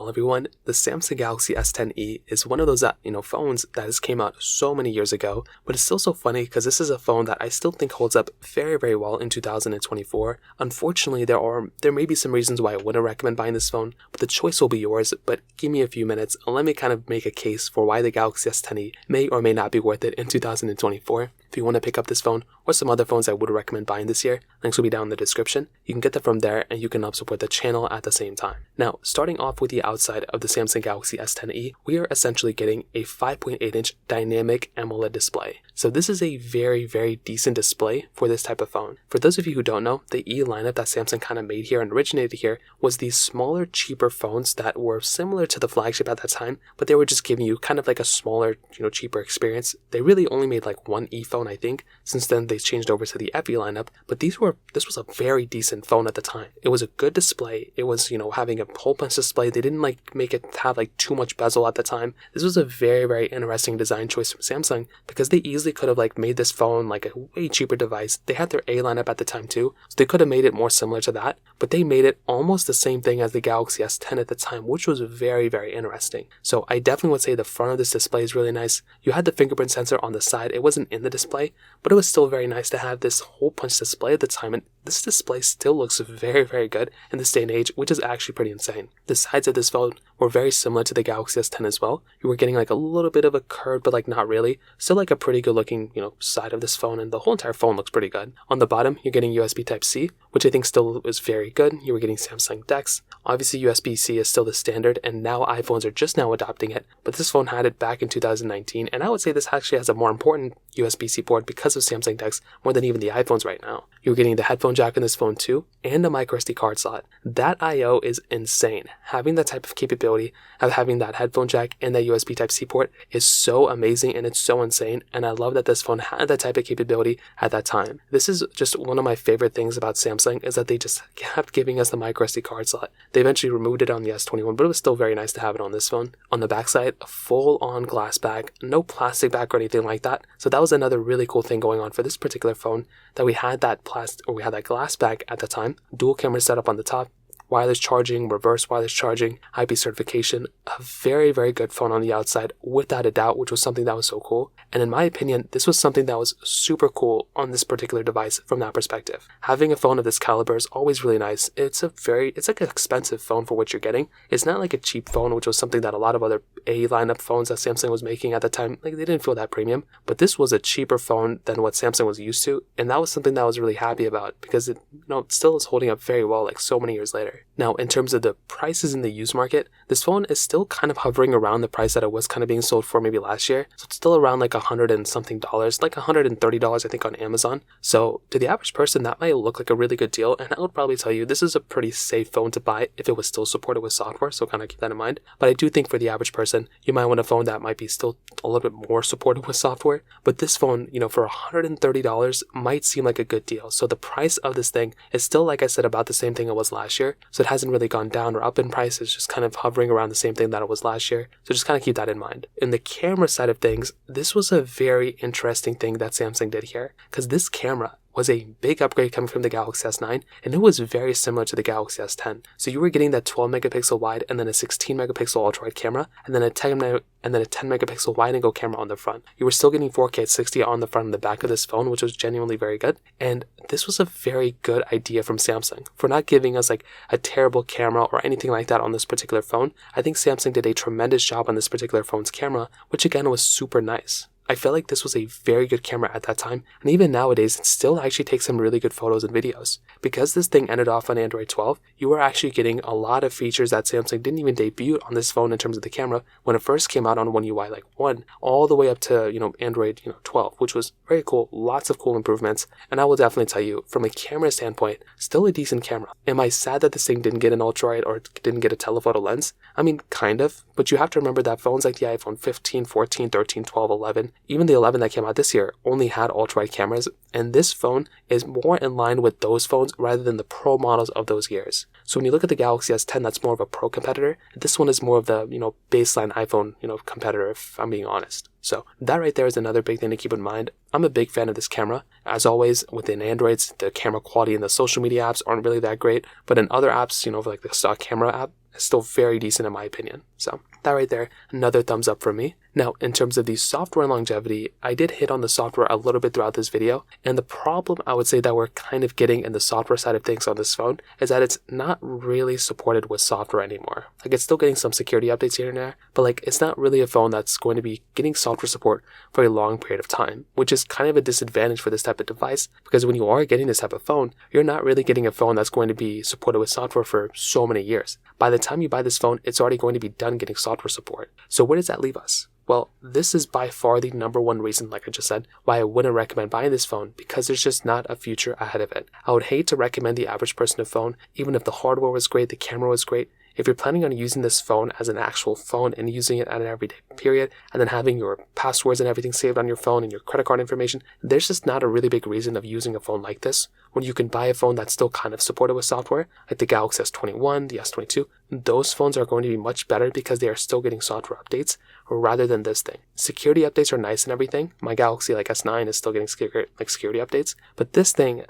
Well, everyone, the Samsung Galaxy S10e is one of those phones that has came out so many years ago, but it's still so funny because this is a phone that I still think holds up very, very well in 2024. Unfortunately, there may be some reasons why I wouldn't recommend buying this phone, but the choice will be yours. But give me a few minutes and let me kind of make a case for why the Galaxy S10e may or may not be worth it in 2024. If you want to pick up this phone or some other phones I would recommend buying this year, links will be down in the description. You can get them from there and you can help support the channel at the same time. Now, starting off with the outside of the Samsung Galaxy S10e, we are essentially getting a 5.8-inch dynamic AMOLED display. So this is a very, very decent display for this type of phone. For those of you who don't know, the E lineup that Samsung kind of made here and originated here was these smaller, cheaper phones that were similar to the flagship at that time, but they were just giving you kind of like a smaller, cheaper experience. They really only made like one E phone, I think. Since then, they changed over to the FE lineup, but this was a very decent phone at the time. It was a good display. It was, having a whole bunch display. They didn't make it have too much bezel at the time. This was a very, very interesting design choice from Samsung because they easily could have made this phone a way cheaper device. They had their A lineup at the time too, so they could have made it more similar to that, but they made it almost the same thing as the Galaxy S10 at the time, which was very, very interesting. So I definitely would say the front of this display is really nice. You had the fingerprint sensor on the side. It wasn't in the display, but it was still very nice to have this hole punch display at the time, and this display still looks very, very good in this day and age, which is actually pretty insane. The sides of this phone were very similar to the Galaxy S10 as well. You were getting a little bit of a curve, but not really. Still a pretty good looking, side of this phone, and the whole entire phone looks pretty good. On the bottom, you're getting USB Type-C, which I think still is very good. You were getting Samsung DeX. Obviously, USB-C is still the standard, and now iPhones are just now adopting it, but this phone had it back in 2019, and I would say this actually has a more important USB-C port because of Samsung DeX more than even the iPhones right now. You're getting the headphone jack in this phone too, and a microSD card slot. That I/O is insane. Having that type of capability of having that headphone jack and that USB Type-C port is so amazing, and it's so insane, and I love that this phone had that type of capability at that time. This is just one of my favorite things about Samsung, is that they just kept giving us the microSD card slot. They eventually removed it on the S21, but it was still very nice to have it on this phone. On the backside, a full-on glass back, no plastic back or anything like that. So that was another really cool thing going on for this particular phone, that we had that glass back at the time. Dual camera setup on the top, wireless charging, reverse wireless charging, IP certification. A very, very good phone on the outside, without a doubt, which was something that was so cool. And in my opinion, this was something that was super cool on this particular device from that perspective. Having a phone of this caliber is always really nice. It's an expensive phone for what you're getting. It's not like a cheap phone, which was something that a lot of other A lineup phones that Samsung was making at the time, they didn't feel that premium. But this was a cheaper phone than what Samsung was used to, and that was something that I was really happy about, because it still is holding up very well so many years later. Now, in terms of the prices in the used market, this phone is still kind of hovering around the price that it was kind of being sold for maybe last year. So it's still around $100 and something, $130 I think on Amazon. So to the average person, that might look like a really good deal, and I would probably tell you this is a pretty safe phone to buy if it was still supported with software, so kind of keep that in mind. But I do think for the average person, you might want a phone that might be still a little bit more supported with software. But this phone, for $130 might seem like a good deal. So the price of this thing is still, like I said, about the same thing it was last year. So it hasn't really gone down or up in price. It's just kind of hovering around the same thing that it was last year. So just kind of keep that in mind. In the camera side of things, this was a very interesting thing that Samsung did here, because this camera was a big upgrade coming from the Galaxy S9, and it was very similar to the Galaxy S10. So you were getting that 12 megapixel wide and then a 16 megapixel ultra wide camera, and then a 10 megapixel wide angle camera on the front. You were still getting 4K at 60 on the front and the back of this phone, which was genuinely very good. And this was a very good idea from Samsung for not giving us a terrible camera or anything like that on this particular phone. I think Samsung did a tremendous job on this particular phone's camera, which again was super nice. I felt like this was a very good camera at that time, and even nowadays it still actually takes some really good photos and videos. Because this thing ended off on Android 12, you were actually getting a lot of features that Samsung didn't even debut on this phone in terms of the camera when it first came out on One UI 1, all the way up to Android 12, which was very cool. Lots of cool improvements, and I will definitely tell you, from a camera standpoint, still a decent camera. Am I sad that this thing didn't get an ultra wide or didn't get a telephoto lens? I mean, kind of, but you have to remember that phones like the iPhone 15, 14, 13, 12, 11, even the 11 that came out this year only had ultra-wide cameras, and this phone is more in line with those phones rather than the pro models of those years. So when you look at the Galaxy S10, that's more of a pro competitor. This one is more of the, baseline iPhone, competitor, if I'm being honest. So that right there is another big thing to keep in mind. I'm a big fan of this camera. As always, within Androids, the camera quality in the social media apps aren't really that great, but in other apps, like the stock camera app, is still very decent in my opinion. So that right there, another thumbs up from me. Now, in terms of the software and longevity, I did hit on the software a little bit throughout this video, and the problem I would say that we're kind of getting in the software side of things on this phone is that it's not really supported with software anymore. Like, it's still getting some security updates here and there, but like, it's not really a phone that's going to be getting software support for a long period of time, which is kind of a disadvantage for this type of device, because when you are getting this type of phone, you're not really getting a phone that's going to be supported with software for so many years. By the time you buy this phone, it's already going to be done getting software support. So where does that leave us? Well, this is by far the number one reason, like I just said, why I wouldn't recommend buying this phone, because there's just not a future ahead of it. I would hate to recommend the average person a phone, even if the hardware was great, the camera was great. If you're planning on using this phone as an actual phone and using it at an everyday period, and then having your passwords and everything saved on your phone and your credit card information, there's just not a really big reason of using a phone like this when you can buy a phone that's still kind of supported with software, like the Galaxy S21, the S22. Those phones are going to be much better because they are still getting software updates rather than this thing. Security updates are nice and everything. My Galaxy S9 is still getting security updates, but this thing,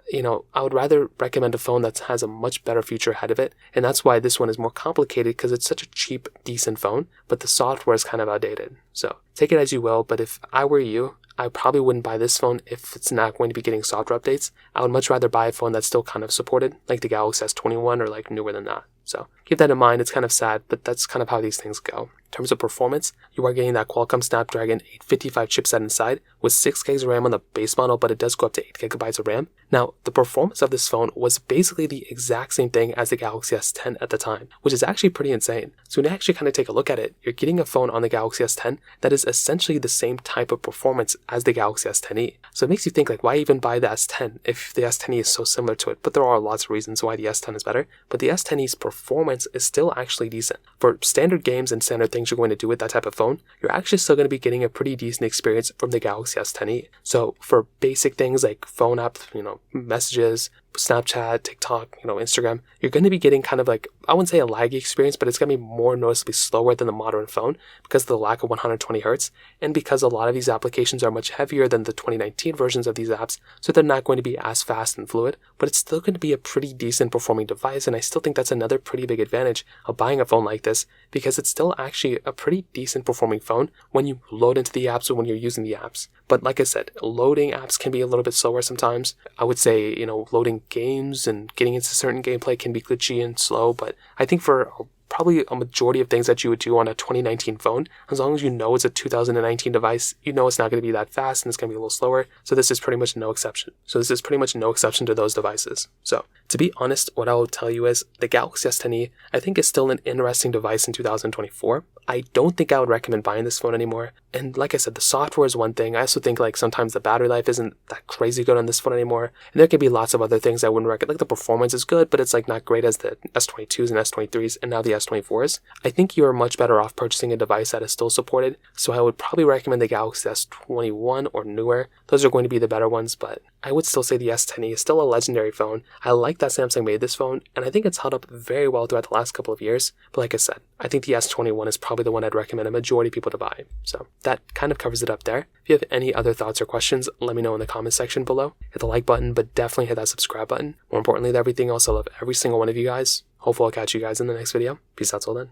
I would rather recommend a phone that has a much better future ahead of it, and that's why this one is more complicated, because it's such a cheap, decent phone, but the software is kind of outdated. So take it as you will, but if I were you, I probably wouldn't buy this phone if it's not going to be getting software updates. I would much rather buy a phone that's still kind of supported, like the Galaxy S21 or like newer than that. So keep that in mind. It's kind of sad, but that's kind of how these things go. In terms of performance, you are getting that Qualcomm Snapdragon 855 chipset inside with 6 gigs of RAM on the base model, but it does go up to 8 gigabytes of RAM. Now, the performance of this phone was basically the exact same thing as the Galaxy S10 at the time, which is actually pretty insane. So when you actually kind of take a look at it, you're getting a phone on the Galaxy S10 that is essentially the same type of performance as the Galaxy S10e. So it makes you think, like, why even buy the S10 if the S10e is so similar to it? But there are lots of reasons why the S10 is better. But the S10e's performance is still actually decent. For standard games and standard things you're going to do with that type of phone, you're actually still going to be getting a pretty decent experience from the Galaxy S10e. So for basic things like phone apps, messages, Snapchat, TikTok, Instagram, you're going to be getting kind of like, I wouldn't say a laggy experience, but it's going to be more noticeably slower than the modern phone because of the lack of 120 Hertz, and because a lot of these applications are much heavier than the 2019 versions of these apps, so they're not going to be as fast and fluid, but it's still going to be a pretty decent performing device, and I still think that's another pretty big advantage of buying a phone like this, because it's still actually a pretty decent performing phone when you load into the apps or when you're using the apps. But like I said, loading apps can be a little bit slower sometimes. I would say, loading games and getting into certain gameplay can be glitchy and slow, but I think for probably a majority of things that you would do on a 2019 phone, as long as you know it's a 2019 device, it's not going to be that fast and it's going to be a little slower. So this is pretty much no exception. To those devices. So to be honest, what I will tell you is the Galaxy S10e, I think, is still an interesting device in 2024. I don't think I would recommend buying this phone anymore. And like I said, the software is one thing. I also think sometimes the battery life isn't that crazy good on this phone anymore. And there could be lots of other things I wouldn't recommend. Like, the performance is good, but it's not great as the S22s and S23s and now the S24s. I think you're much better off purchasing a device that is still supported. So I would probably recommend the Galaxy S21 or newer. Those are going to be the better ones, but I would still say the S10e is still a legendary phone. I like that Samsung made this phone, and I think it's held up very well throughout the last couple of years. But like I said, I think the S21 is probably the one I'd recommend a majority of people to buy. So that kind of covers it up there. If you have any other thoughts or questions, let me know in the comment section below. Hit the like button, but definitely hit that subscribe button. More importantly than everything else, I love every single one of you guys. Hopefully I'll catch you guys in the next video. Peace out till then.